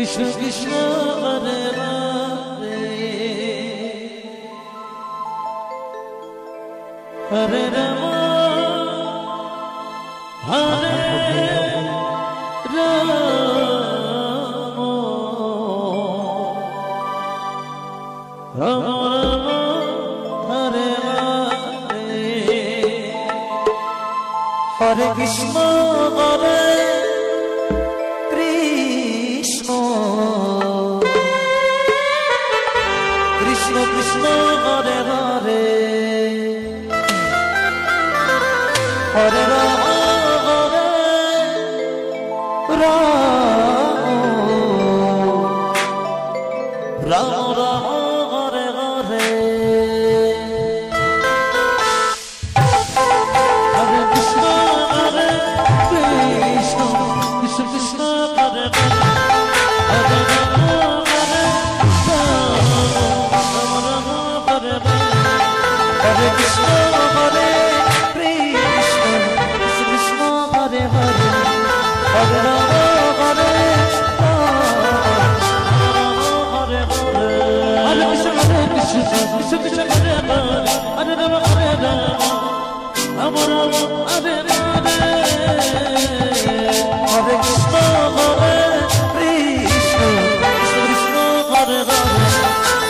Krishna Krishna Hare Hare Hare Ram Hare Ram Ram Ram Hare Hare Hare Krishna Hare Krishna Krishna Krishna Hare Hare Hare Ram Hare Ram Ram Ram Hare Hare Hare Krishna Hare Krishna Krishna Krishna Hare Hare Ram Hare Ram Ram Hare Hare Krishna Hare Krishna Krishna Krishna Hare Hare Hare Ram Hare Hare Hare Hare Krishna Krishna Krishna Hare Hare Hare Ram Hare Ram Ram Ram Hare Hare Hare Krishna Hare Krishna Krishna Krishna Hare Hare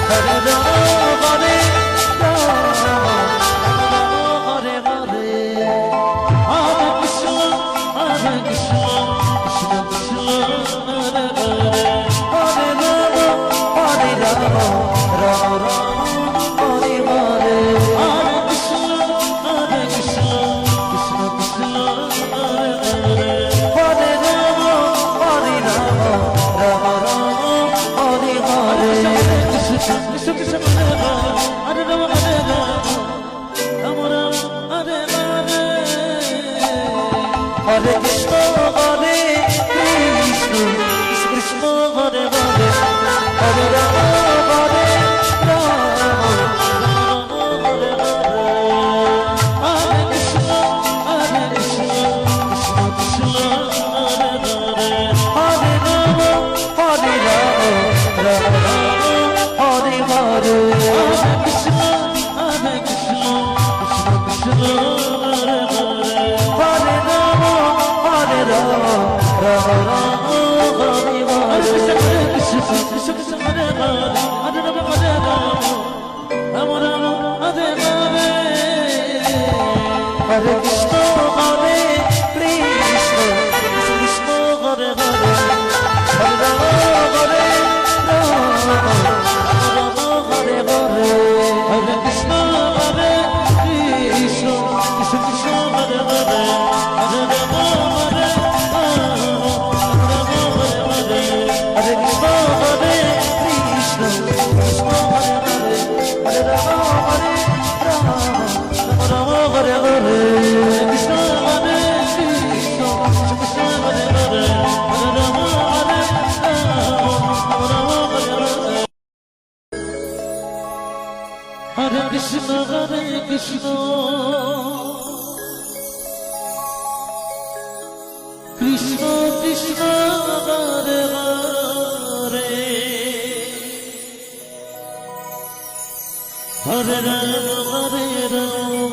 Hare Ram Hare Hare Hare Hare Krishna Krishna Krishna Hare Hare Hare Ram Ram Ram Hare Hare Hare Krishna Krishna Krishna Hare Hare Hare Ram Ram Ram Hare Hare Krishna Krishna Krishna Hare Hare Ram Hare Ram Ram Ram Hare Hare Hare Krishna Hare Krishna Krishna Krishna Hare Hare Hare Ram Hare Ram Hare Hare Hare Krishna Krishna Krishna Hare Hare Hare Ram Hare Ram Ram Ram Hare Hare Hare Krishna Krishna Krishna Krishna Hare Hare Hare Ram Hare Ram Ram Ram Hare Hare Krishna Krishna Krishna Hare Hare Hare Ram Hare Ram Ram Ram Hare Hare Hare Krishna Hare Krishna Krishna Krishna Hare Hare Hare Ram Hare Ram Hare Hare Hare Krishna Hare Krishna Krishna Krishna Hare Hare Hare Ram Hare Hare Krishna Hare Krishna Krishna Hare Hare Hare Ram Hare Ram Ram Hare Hare Krishna Hare Krishna Krishna Hare Hare Hare Ram Hare Ram Hare Hare Hare Krishna Krishna Krishna Hare Hare Hare Ram Hare Ram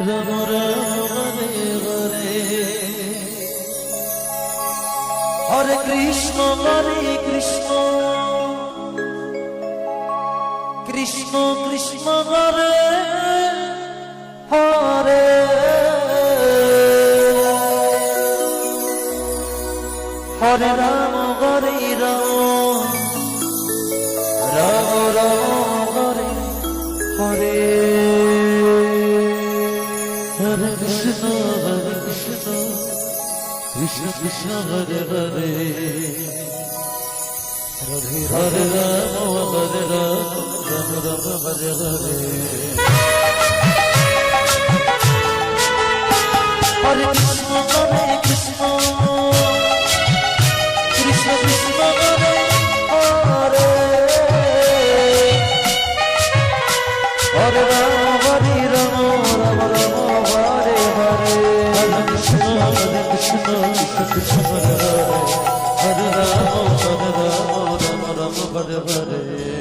Ram Ram Hare Hare Hare Krishna Krishna Krishna Krishna Hare Hare Hare Ram Hare Ram Ram Ram Hare Hare Hare Krishna Krishna Krishna Hare Hare Hare Ram Hare Ram Ram Ram Hare Hare Hare Krishna Krishna Krishna Krishna Hare Hare Hare Ram Hare Ram Ram Ram Hare Hare Hare Krishna Krishna Krishna Hare Hare Hare Hare Hare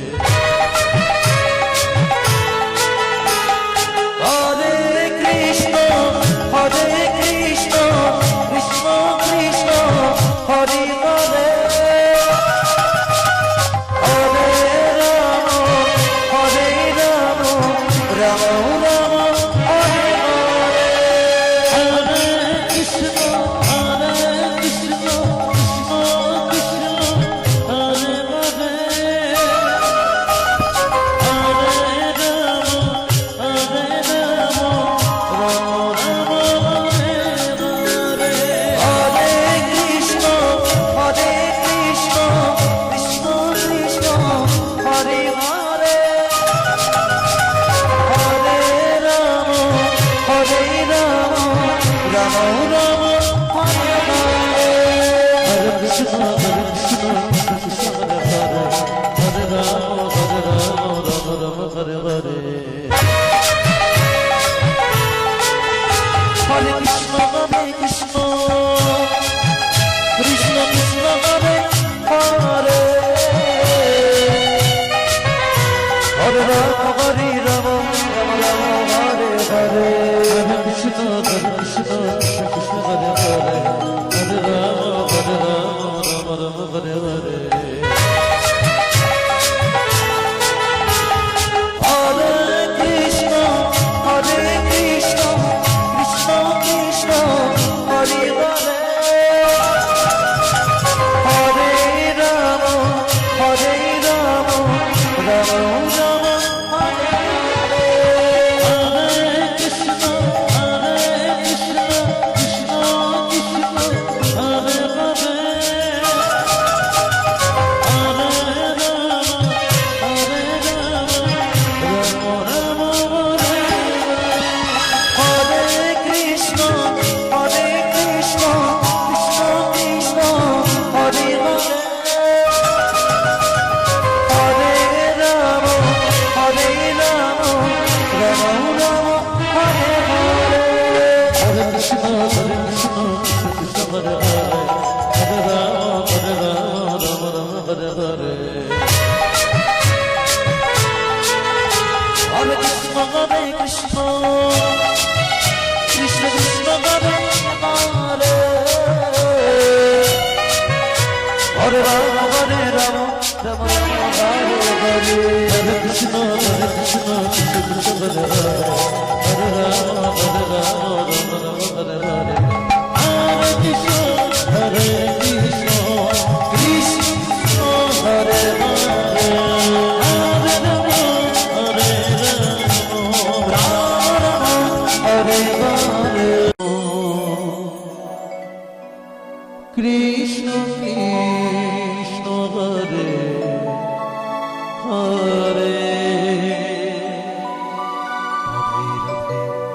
Krishna Krishna Hare Hare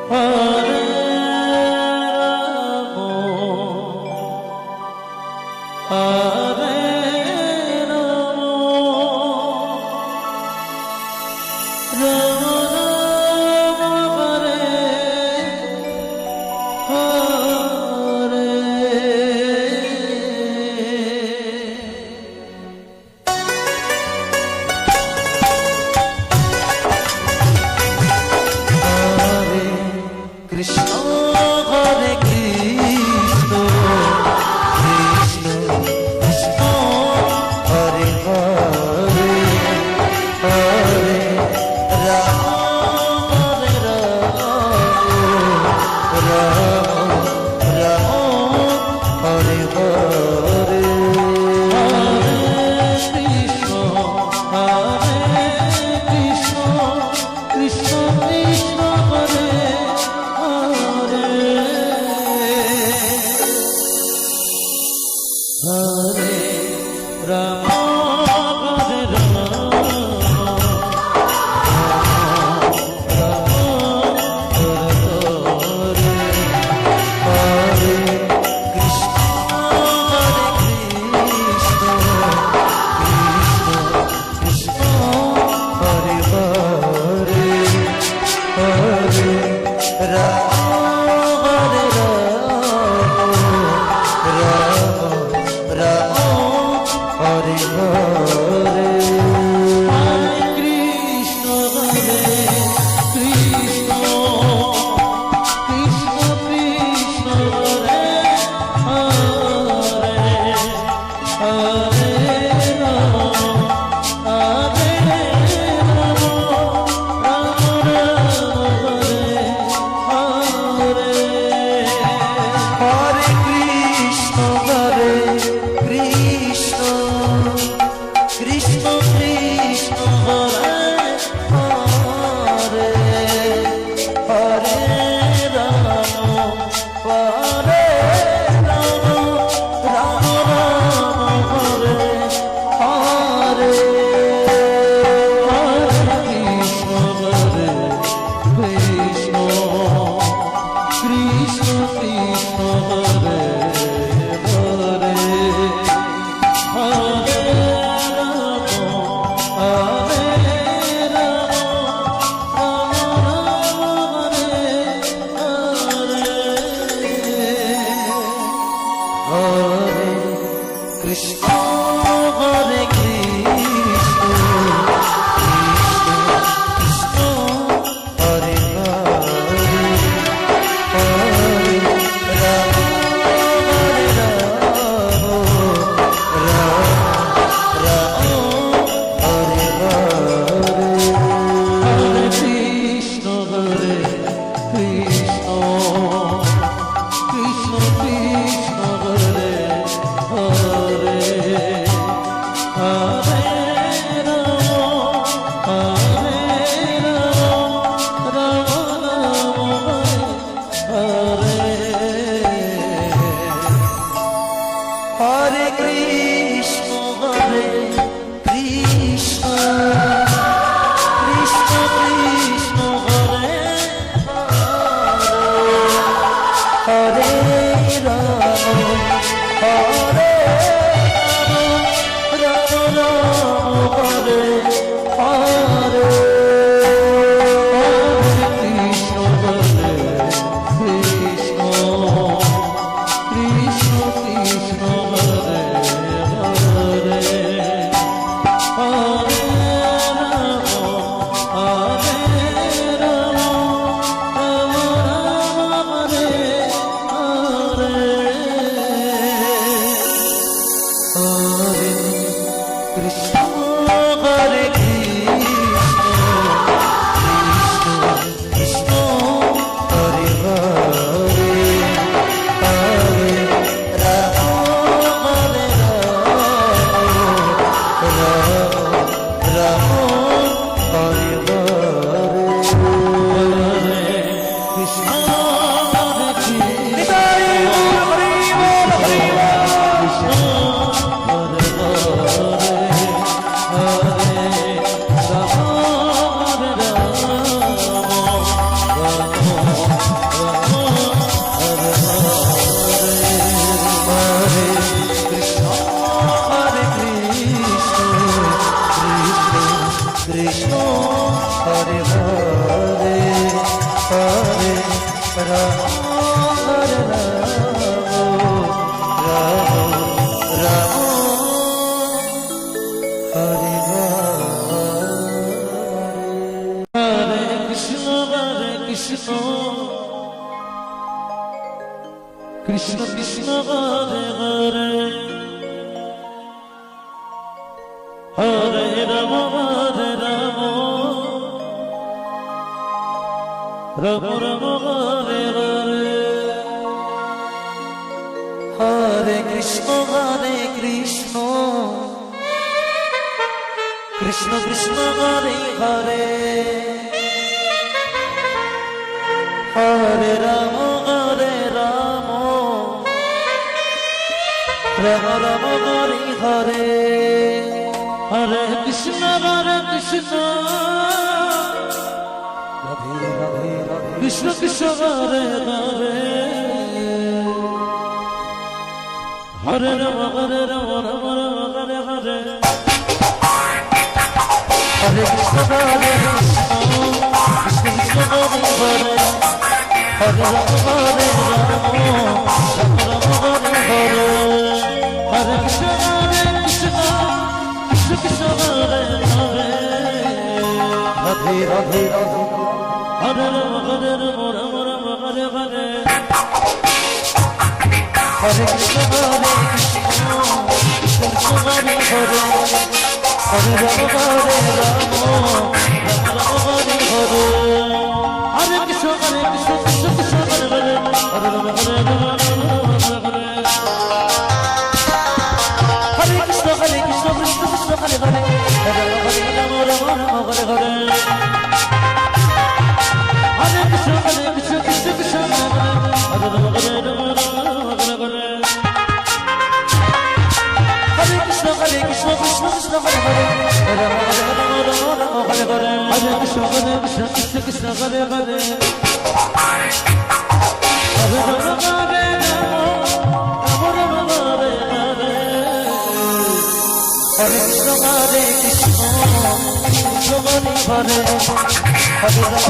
Hare Krishna Krishna Hare Hare Hare Ram Hare Ram Ram Ram Hare Hare Hare Krishna Krishna Krishna Hare Hare Hare Ram Ram Ram Hare Hare Hare Krishna Krishna Krishna Hare Hare Hare Ram Ram Ram Hare Hare Hare Krishna Krishna Krishna Hare Hare Hare Ram Hare Ram Ram Ram Hare Hare Hare Krishna Krishna Krishna Hare Hare Radhe Radhe Radhe Hare Ram Ram Ram Hare Hare Hare Krishna Krishna Krishna Hare Hare Hare Ram Hare Ram Ram Ram Hare Hare Hare Krishna Krishna Krishna Hare Hare Hare Ram Hare Ram Hare Krishna Krishna Krishna Hare Hare Hare Ram Hare Ram Ram Hare Hare Hare Krishna Krishna Krishna Hare Hare Hare Ram Hare Ram Hare Hare Hare Krishna Krishna Krishna Hare Hare Hare Ram Hare Ram Ram Hare Hare Hare Krishna Krishna Krishna Hare Hare Hare Ram Hare Ram Ram Hare Hare Hare Krishna Krishna Krishna Hare Hare Hare Ram Hare Ram Ram Ram Hare Hare Hare Krishna Krishna Krishna Hare Hare Hare Ram Hare Ram Hare Krishna Krishna Krishna Hare Hare Hare Ram Hare Ram Ram Hare Hare Hare Krishna Krishna Krishna Hare Hare Hare Ram Hare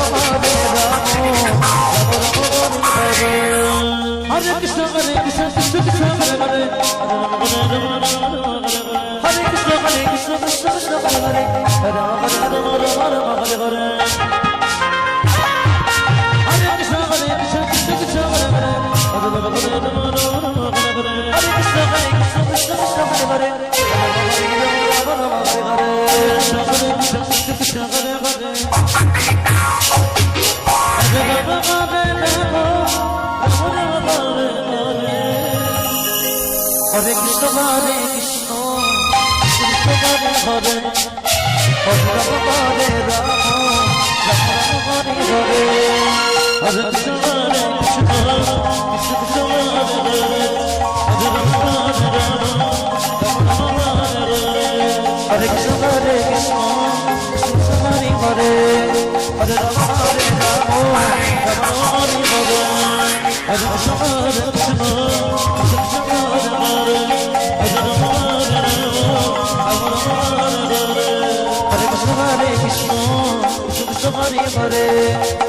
Ram Ram Hare Hare Hare Krishna Krishna Krishna Hare Hare Hare Krishna Hare Krishna Krishna Hare Hare Hare Ram Hare Ram Ram Ram Hare Hare Hare Krishna Hare Krishna Krishna Krishna Hare Hare Hare Ram Hare Ram Ram Ram Hare Hare Hare Krishna Hare Hare